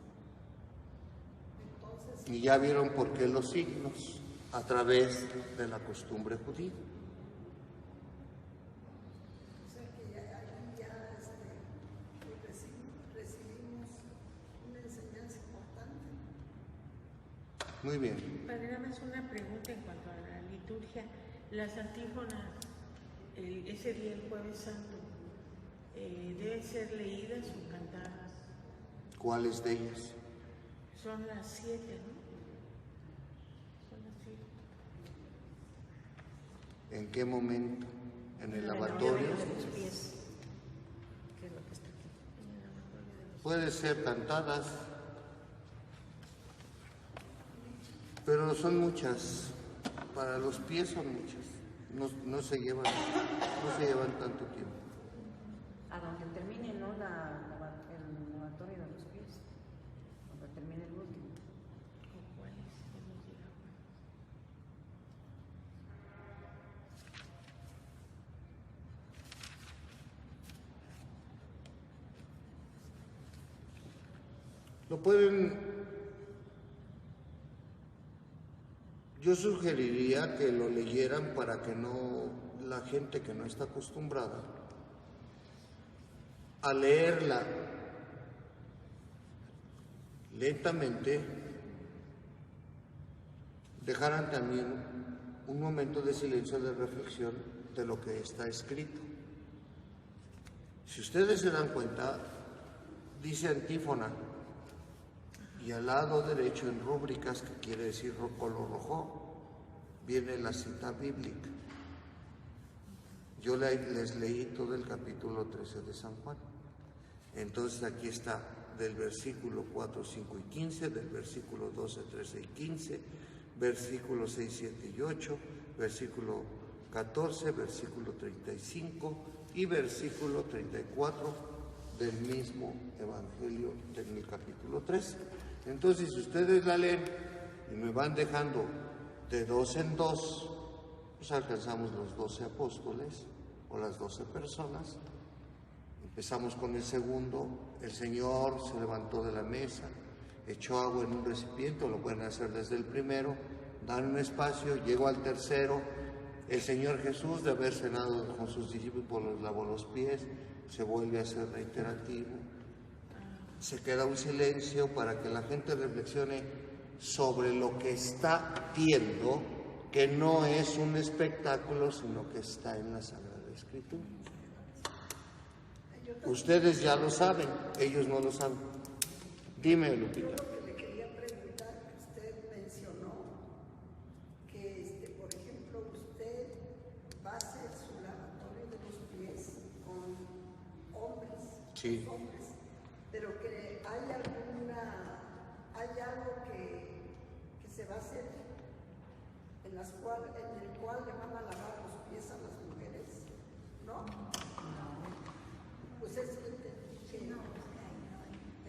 Entonces, Y ya vieron por qué los signos, a través de la costumbre judía. o sea que allí ya recibimos una enseñanza importante. Muy bien. Padre, nada más una pregunta en cuanto a la liturgia. Las antífonas, ese día, el Jueves Santo, ¿deben ser leídas o cantadas? ¿Cuáles de ellas? Son las 7, ¿no? Son las 7. ¿En qué momento? ¿En el El lavatorio? lavatorio de los pies, que es lo que está aquí. En el lavatorio de los... Puede ser cantadas, pero son muchas. Para los pies son muchas. No se llevan tanto tiempo. A donde termine, ¿no? El lavatorio de los pies. Donde termine el último. ¿O cuáles? Que nos diga. Lo pueden... Yo sugeriría que lo leyeran para que no, la gente que no está acostumbrada a leerla lentamente, dejaran también un momento de silencio, de reflexión de lo que está escrito. Si ustedes se dan cuenta, dice antífona, y al lado derecho en rúbricas, que quiere decir color rojo, viene la cita bíblica. Yo les leí todo el capítulo 13 de San Juan. Entonces aquí está del versículo 4, 5 y 15, del versículo 12, 13 y 15, versículos 6, 7 y 8, versículo 14, versículo 35 y versículo 34 del mismo Evangelio del capítulo 13. Entonces, si ustedes la leen y me van dejando de dos en dos, pues alcanzamos los 12 apóstoles o las 12 personas. Empezamos con el segundo. El Señor se levantó de la mesa, echó agua en un recipiente, lo pueden hacer desde el primero, dan un espacio, llegó al tercero. El Señor Jesús, de haber cenado con sus discípulos, lavó los pies, se vuelve a ser reiterativo. Se queda un silencio para que la gente reflexione sobre lo que está viendo, que no es un espectáculo, sino que está en la Sagrada Escritura. Ustedes ya lo saben, ellos no lo saben. Dime, Lupita. Lo que le quería preguntar, que usted mencionó que, por ejemplo, usted va a hacer su lavatorio de los pies con hombres, Sí. hombres, pero que hay algo que se va a hacer en el cual le van a lavar los pies a las mujeres, ¿no? Pues es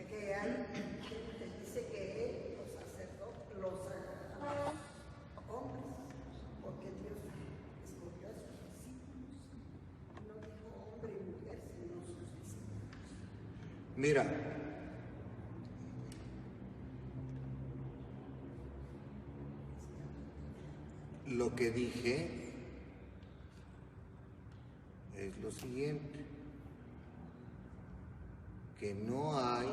que hay gente dice que los sacerdotes, los hombres, porque Dios escogió a sus discípulos, no dijo hombre y mujer, sino sus discípulos. Mira, lo que dije es lo siguiente, que no hay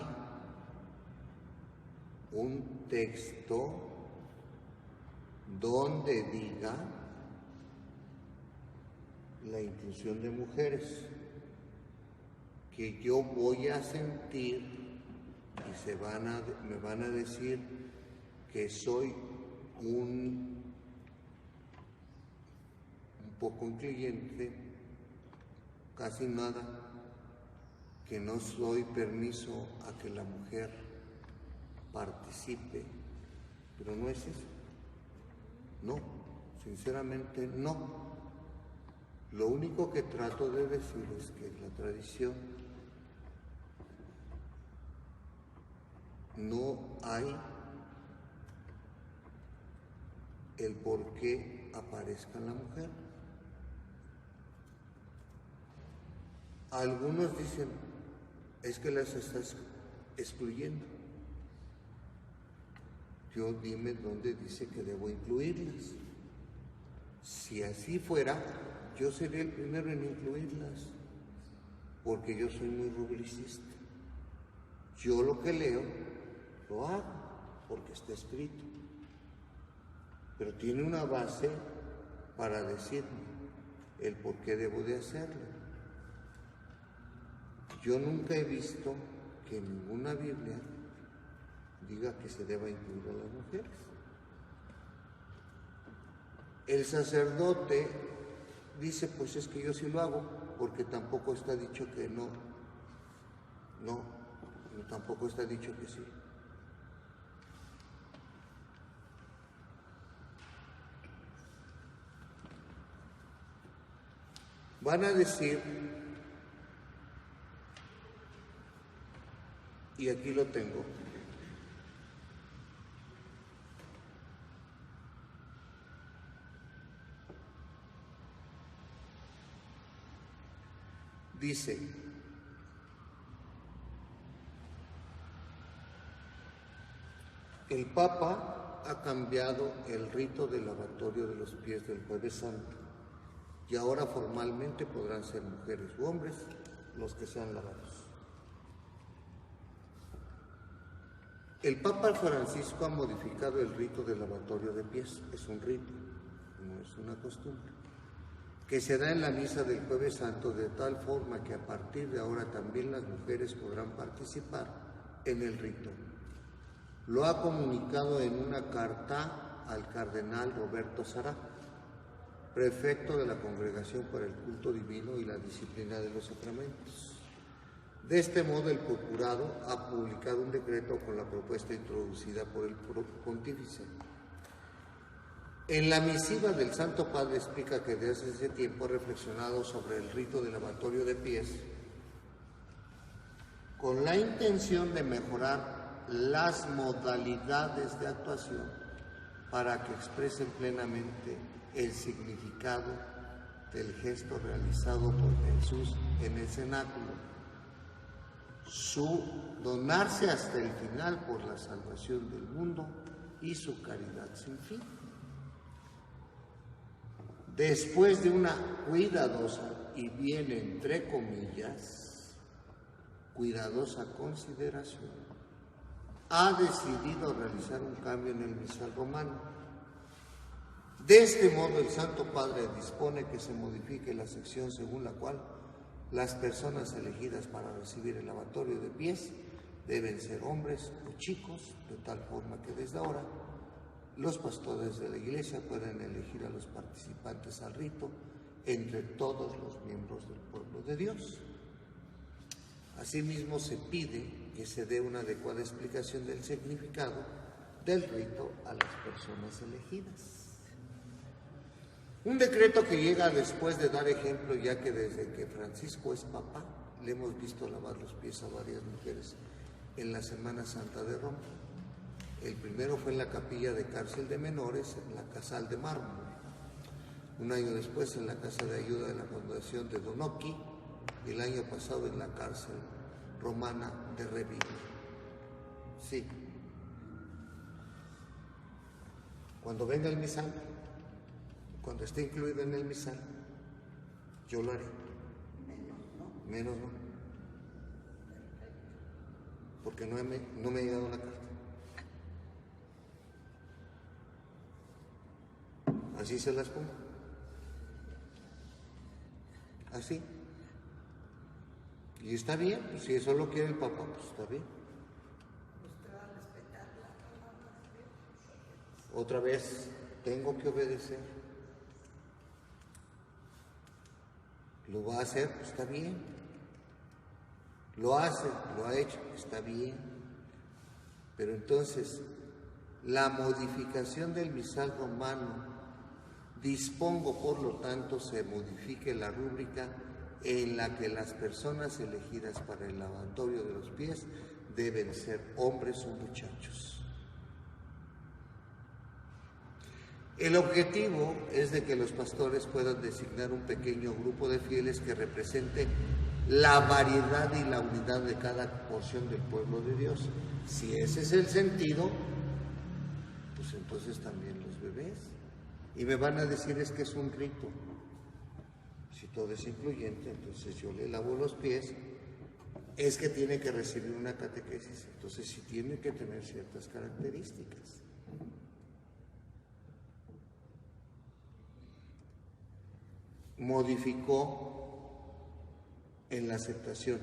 un texto donde diga la inclusión de mujeres, que yo voy a sentir y me van a decir que soy un poco incluyente, casi nada, que no doy permiso a que la mujer participe, pero no es eso. No, sinceramente no. Lo único que trato de decir es que la tradición no hay el por qué aparezca la mujer. Algunos dicen, es que las estás excluyendo. Yo dime dónde dice que debo incluirlas. Si así fuera, yo sería el primero en incluirlas, porque yo soy muy rubricista. Yo lo que leo, lo hago, porque está escrito. Pero tiene una base para decirme el por qué debo de hacerlo. Yo nunca he visto que en ninguna Biblia diga que se deba incluir a las mujeres. El sacerdote dice, pues es que yo sí lo hago, porque tampoco está dicho que no, tampoco está dicho que sí. Van a decir, y aquí lo tengo, dice, el Papa ha cambiado el rito del lavatorio de los pies del Jueves Santo y ahora formalmente podrán ser mujeres u hombres los que sean lavados. El Papa Francisco ha modificado el rito del lavatorio de pies, es un rito, no es una costumbre, que se da en la misa del Jueves Santo de tal forma que a partir de ahora también las mujeres podrán participar en el rito. Lo ha comunicado en una carta al cardenal Roberto Sará, prefecto de la Congregación para el Culto Divino y la Disciplina de los Sacramentos. De este modo, el procurado ha publicado un decreto con la propuesta introducida por el pontífice. En la misiva del Santo Padre explica que desde ese tiempo ha reflexionado sobre el rito de lavatorio de pies con la intención de mejorar las modalidades de actuación para que expresen plenamente el significado del gesto realizado por Jesús en el cenáculo, su donarse hasta el final por la salvación del mundo y su caridad sin fin. Después de una cuidadosa, y bien entre comillas, cuidadosa consideración, ha decidido realizar un cambio en el misal romano. De este modo, el Santo Padre dispone que se modifique la sección según la cual las personas elegidas para recibir el lavatorio de pies deben ser hombres o chicos, de tal forma que desde ahora los pastores de la Iglesia pueden elegir a los participantes al rito entre todos los miembros del pueblo de Dios. Asimismo, se pide que se dé una adecuada explicación del significado del rito a las personas elegidas. Un decreto que llega después de dar ejemplo, ya que desde que Francisco es papa, le hemos visto lavar los pies a varias mujeres en la Semana Santa de Roma. El primero fue en la capilla de cárcel de menores, en la Casal de Mármol. Un año después en la Casa de Ayuda de la Fundación de Donocchi, y el año pasado en la cárcel romana de Rebic. Sí. Cuando venga el misal, cuando esté incluido en el misal, yo lo haré. Menos no. Porque no me ha llegado la carta. Así se las pongo. Así. Y está bien, pues si eso lo quiere el Papa, pues está bien. otra vez, tengo que obedecer. ¿Lo va a hacer? Pues está bien. Lo hace, lo ha hecho, está bien. Pero entonces, la modificación del misal romano, dispongo, por lo tanto, se modifique la rúbrica en la que las personas elegidas para el lavatorio de los pies deben ser hombres o muchachos. El objetivo es de que los pastores puedan designar un pequeño grupo de fieles que represente la variedad y la unidad de cada porción del pueblo de Dios. Si ese es el sentido, pues entonces también los bebés. Y me van a decir, es que es un rito. Si todo es incluyente, entonces yo le lavo los pies, es que tiene que recibir una catequesis, entonces sí tiene que tener ciertas características. Modificó en la aceptación,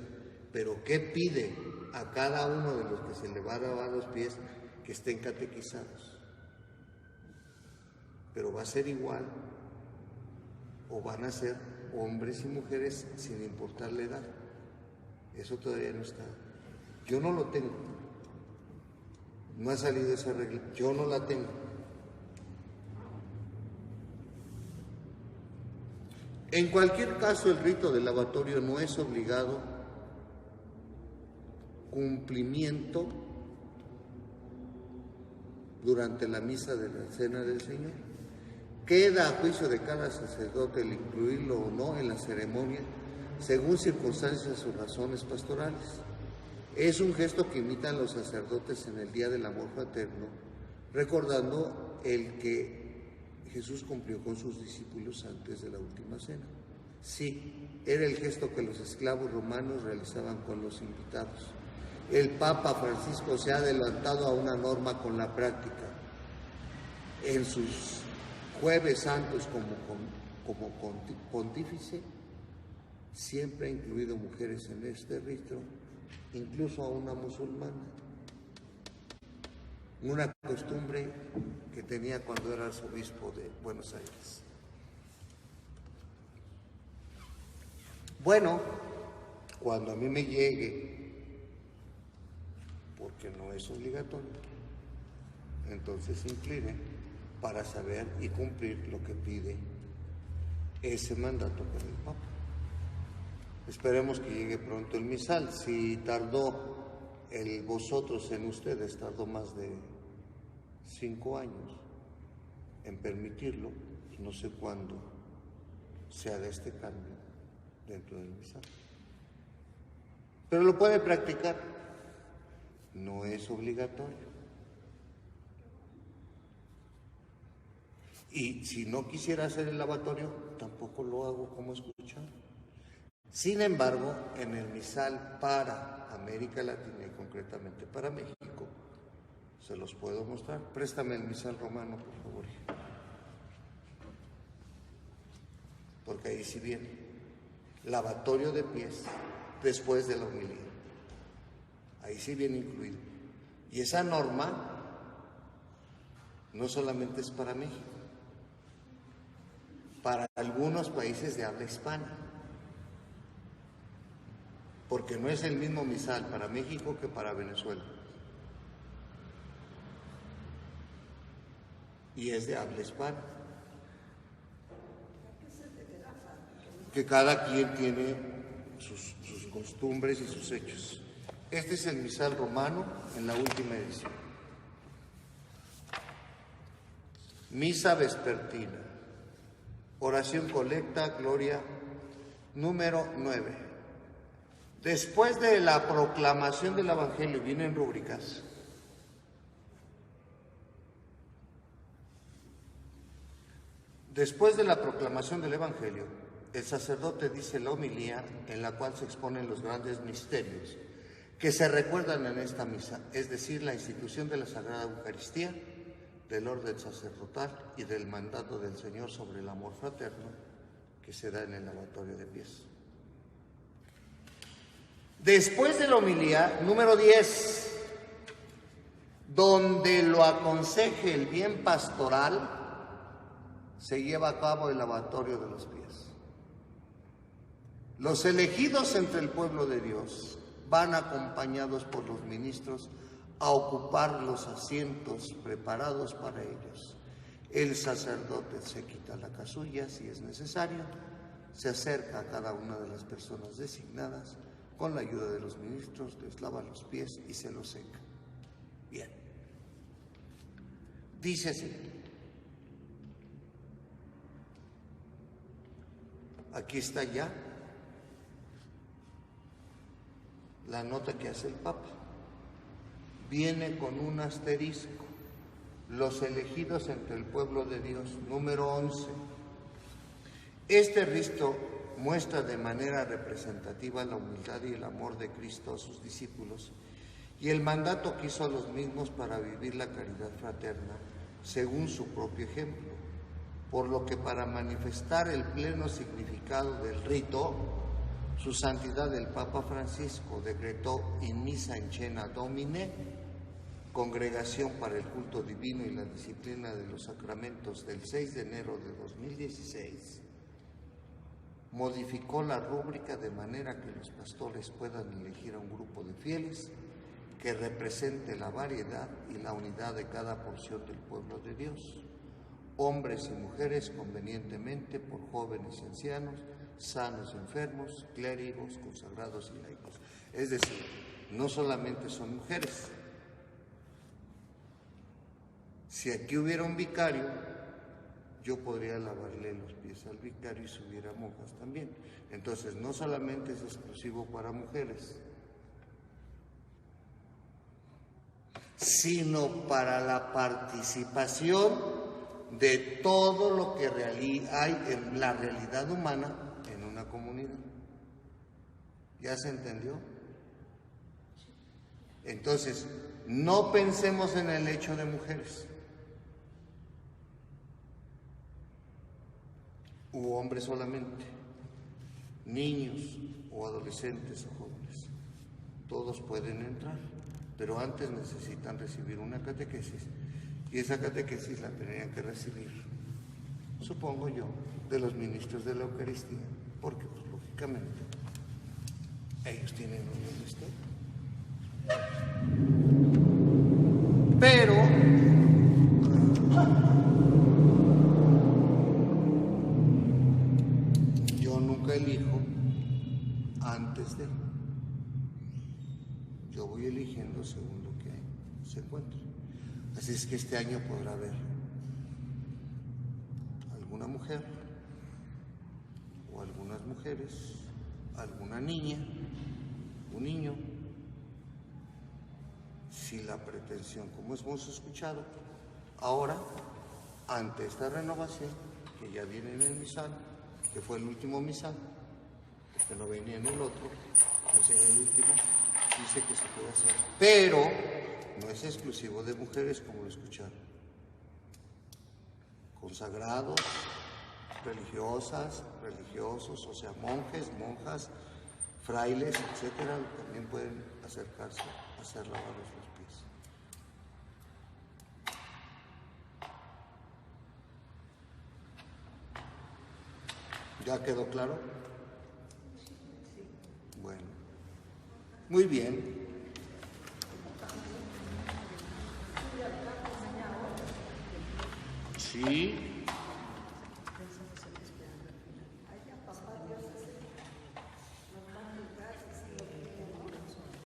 pero ¿qué pide a cada uno de los que se le va a lavar los pies? Que estén catequizados. Pero va a ser igual, o van a ser hombres y mujeres sin importar la edad. Eso todavía no está. Yo no lo tengo. No ha salido esa regla. Yo no la tengo. En cualquier caso, el rito del lavatorio no es obligado cumplimiento durante la misa de la Cena del Señor. Queda a juicio de cada sacerdote el incluirlo o no en la ceremonia, según circunstancias o razones pastorales. Es un gesto que imitan los sacerdotes en el Día del Amor Fraterno, recordando el que Jesús cumplió con sus discípulos antes de la última cena. Sí, era el gesto que los esclavos romanos realizaban con los invitados. El Papa Francisco se ha adelantado a una norma con la práctica. En sus Jueves Santos como pontífice, siempre ha incluido mujeres en este rito, incluso a una musulmana. Una costumbre que tenía cuando era arzobispo de Buenos Aires. Bueno, cuando a mí me llegue, porque no es obligatorio, entonces incline para saber y cumplir lo que pide ese mandato por el Papa. Esperemos que llegue pronto el misal. Si tardó vosotros en ustedes, tardó más de 5 años en permitirlo, no sé cuándo se haga este cambio dentro del misal. Pero lo puede practicar, no es obligatorio. Y si no quisiera hacer el lavatorio, tampoco lo hago como escuchar. Sin embargo, en el misal para América Latina y concretamente para México, se los puedo mostrar. Préstame el misal romano, por favor. Porque ahí sí viene. Lavatorio de pies después de la homilía. Ahí sí viene incluido. Y esa norma no solamente es para México, para algunos países de habla hispana. Porque no es el mismo misal para México que para Venezuela. Y es de habla hispana. Que cada quien tiene sus costumbres y sus hechos. Este es el misal romano en la última edición. Misa vespertina. Oración colecta, gloria, número 9. Después de la proclamación del Evangelio, vienen rúbricas. Después de la proclamación del Evangelio, el sacerdote dice la homilía en la cual se exponen los grandes misterios que se recuerdan en esta misa, es decir, la institución de la Sagrada Eucaristía, del orden sacerdotal y del mandato del Señor sobre el amor fraterno que se da en el lavatorio de pies. Después de la homilía, número 10, donde lo aconseje el bien pastoral, se lleva a cabo el lavatorio de los pies. Los elegidos entre el pueblo de Dios van acompañados por los ministros a ocupar los asientos preparados para ellos. El sacerdote se quita la casulla si es necesario, se acerca a cada una de las personas designadas, con la ayuda de los ministros les lava los pies y se los seca. Bien. Dice así. Aquí está ya la nota que hace el Papa. Viene con un asterisco. Los elegidos entre el pueblo de Dios, número 11. Este risto muestra de manera representativa la humildad y el amor de Cristo a sus discípulos y el mandato que hizo a los mismos para vivir la caridad fraterna según su propio ejemplo, por lo que para manifestar el pleno significado del rito, su santidad el Papa Francisco decretó in missa in cena Domine, Congregación para el Culto Divino y la Disciplina de los Sacramentos del 6 de enero de 2016, modificó la rúbrica de manera que los pastores puedan elegir a un grupo de fieles que represente la variedad y la unidad de cada porción del pueblo de Dios, hombres y mujeres convenientemente por jóvenes y ancianos, sanos y enfermos, clérigos, consagrados y laicos. Es decir, no solamente son mujeres. Si aquí hubiera un vicario, yo podría lavarle los pies al vicario y si hubiera monjas también. Entonces, no solamente es exclusivo para mujeres, sino para la participación de todo lo que hay en la realidad humana en una comunidad. ¿Ya se entendió? Entonces, no pensemos en el hecho de mujeres u hombres solamente, niños o adolescentes o jóvenes. Todos pueden entrar, pero antes necesitan recibir una catequesis y esa catequesis la tendrían que recibir, supongo yo, de los ministros de la Eucaristía, porque pues, lógicamente ellos tienen un ministerio. Pero yo nunca elijo antes de. Yo voy eligiendo según lo que se encuentre. Así es que este año podrá haber alguna mujer o algunas mujeres, alguna niña, un niño, si la pretensión, como hemos escuchado, ahora, ante esta renovación, que ya viene en el misal, que fue el último misal, que no venía en el otro, pues en el último, dice que se puede hacer, pero no es exclusivo de mujeres, como lo escucharon. Consagrados, religiosas, religiosos, o sea, monjes, monjas, frailes, etcétera, también pueden acercarse a hacer lavados los pies. ¿Ya quedó claro? Bueno, muy bien. Sí.